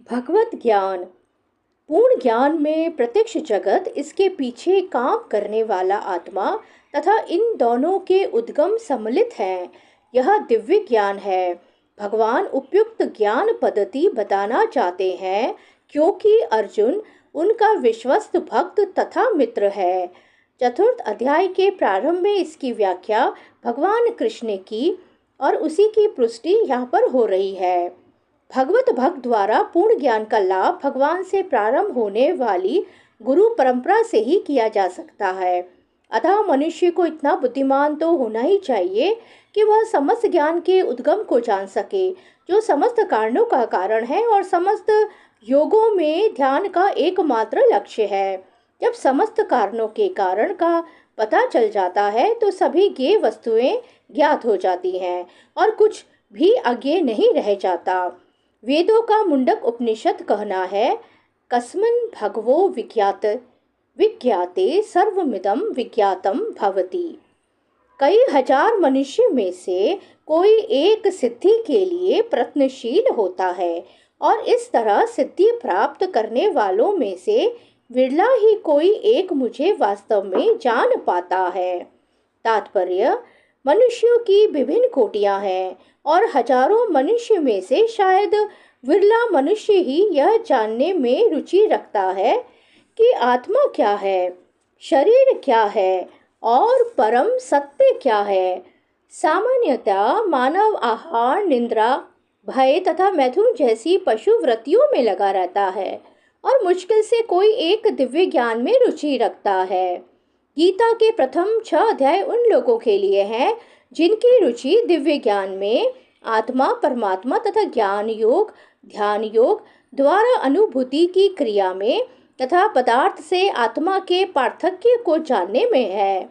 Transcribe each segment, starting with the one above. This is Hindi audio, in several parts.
भगवत ज्ञान। पूर्ण ज्ञान में प्रत्यक्ष जगत, इसके पीछे काम करने वाला आत्मा तथा इन दोनों के उद्गम सम्मिलित हैं। यह दिव्य ज्ञान है। भगवान उपयुक्त ज्ञान पद्धति बताना चाहते हैं क्योंकि अर्जुन उनका विश्वस्त भक्त तथा मित्र है। चतुर्थ अध्याय के प्रारंभ में इसकी व्याख्या भगवान कृष्ण ने की और उसी की पुष्टि यहाँ पर हो रही है। भगवत भक्त द्वारा पूर्ण ज्ञान का लाभ भगवान से प्रारंभ होने वाली गुरु परंपरा से ही किया जा सकता है। अतः मनुष्य को इतना बुद्धिमान तो होना ही चाहिए कि वह समस्त ज्ञान के उद्गम को जान सके, जो समस्त कारणों का कारण है और समस्त योगों में ध्यान का एकमात्र लक्ष्य है। जब समस्त कारणों के कारण का पता चल जाता है तो सभी ज्ञेय वस्तुएं ज्ञात हो जाती हैं और कुछ भी अज्ञेय नहीं रह जाता। वेदों का मुंडक उपनिषद कहना है, कस्मिन् भगवो विज्ञाते सर्वमिदं विज्ञातम भवति। कई हजार मनुष्य में से कोई एक सिद्धि के लिए प्रयत्नशील होता है और इस तरह सिद्धि प्राप्त करने वालों में से विरला ही कोई एक मुझे वास्तव में जान पाता है। तात्पर्य, मनुष्यों की विभिन्न कोटियां हैं और हजारों मनुष्य में से शायद विरला मनुष्य ही यह जानने में रुचि रखता है कि आत्मा क्या है, शरीर क्या है और परम सत्य क्या है। सामान्यतः मानव आहार, निद्रा, भय तथा मैथुन जैसी पशु वृत्तियों में लगा रहता है और मुश्किल से कोई एक दिव्य ज्ञान में रुचि रखता है। गीता के प्रथम 6 अध्याय उन लोगों के लिए हैं जिनकी रुचि दिव्य ज्ञान में, आत्मा, परमात्मा तथा ज्ञान योग, ध्यान योग द्वारा अनुभूति की क्रिया में तथा पदार्थ से आत्मा के पार्थक्य को जानने में है।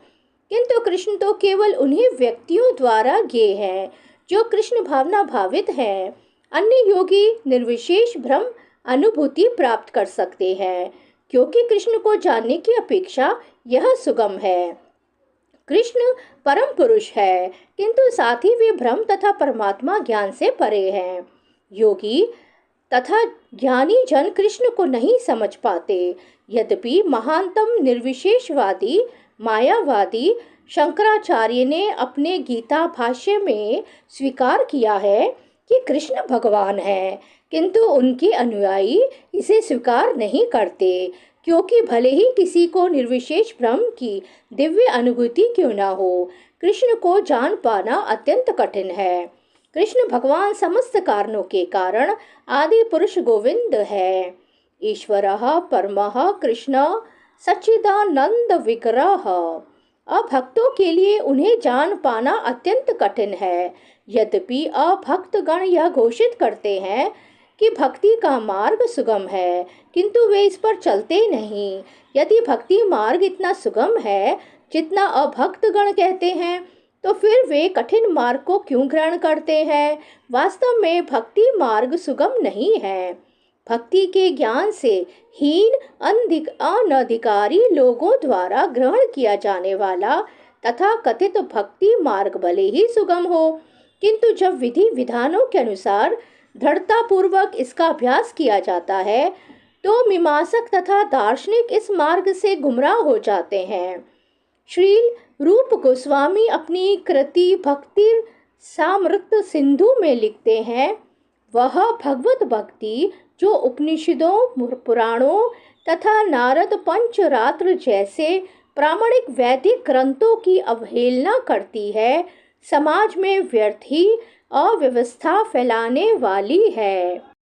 किंतु कृष्ण तो केवल उन्हीं व्यक्तियों द्वारा ज्ञेय हैं जो कृष्ण भावना भावित हैं। अन्य योगी निर्विशेष ब्रह्म अनुभूति प्राप्त कर सकते हैं क्योंकि कृष्ण को जानने की अपेक्षा यह सुगम है। कृष्ण परम पुरुष है किंतु साथ ही वे ब्रह्म तथा परमात्मा ज्ञान से परे हैं। योगी तथा ज्ञानी जन कृष्ण को नहीं समझ पाते। यद्यपि महानतम निर्विशेषवादी मायावादी शंकराचार्य ने अपने गीता भाष्य में स्वीकार किया है कि कृष्ण भगवान है, किंतु उनके अनुयायी इसे स्वीकार नहीं करते क्योंकि भले ही किसी को निर्विशेष ब्रह्म की दिव्य अनुभूति क्यों न हो, कृष्ण को जान पाना अत्यंत कठिन है। कृष्ण भगवान समस्त कारणों के कारण आदि पुरुष गोविंद है। ईश्वरः परमः कृष्ण सच्चिदानंद विग्रह। अभक्तों के लिए उन्हें जान पाना अत्यंत कठिन है। यद्यपि अभक्तगण यह घोषित करते हैं कि भक्ति का मार्ग सुगम है, किंतु वे इस पर चलते नहीं। यदि भक्ति मार्ग इतना सुगम है जितना अभक्तगण कहते हैं, तो फिर वे कठिन मार्ग को क्यों ग्रहण करते हैं? वास्तव में भक्ति मार्ग सुगम नहीं है। भक्ति के ज्ञान से हीन अनधिकारी लोगों द्वारा ग्रहण किया जाने वाला तथा कथित भक्ति मार्ग भले ही सुगम हो, किंतु जब विधि विधानों के अनुसार दृढ़ता पूर्वक इसका अभ्यास किया जाता है तो मीमांसक तथा दार्शनिक इस मार्ग से गुमराह हो जाते हैं। श्री रूप गोस्वामी अपनी कृति भक्ति सामृत सिंधु में लिखते हैं, वह भगवत भक्ति जो उपनिषदों, पुराणों तथा नारद पंचरात्र जैसे प्रामाणिक वैदिक ग्रंथों की अवहेलना करती है, समाज में व्यर्थ ही अव्यवस्था फैलाने वाली है।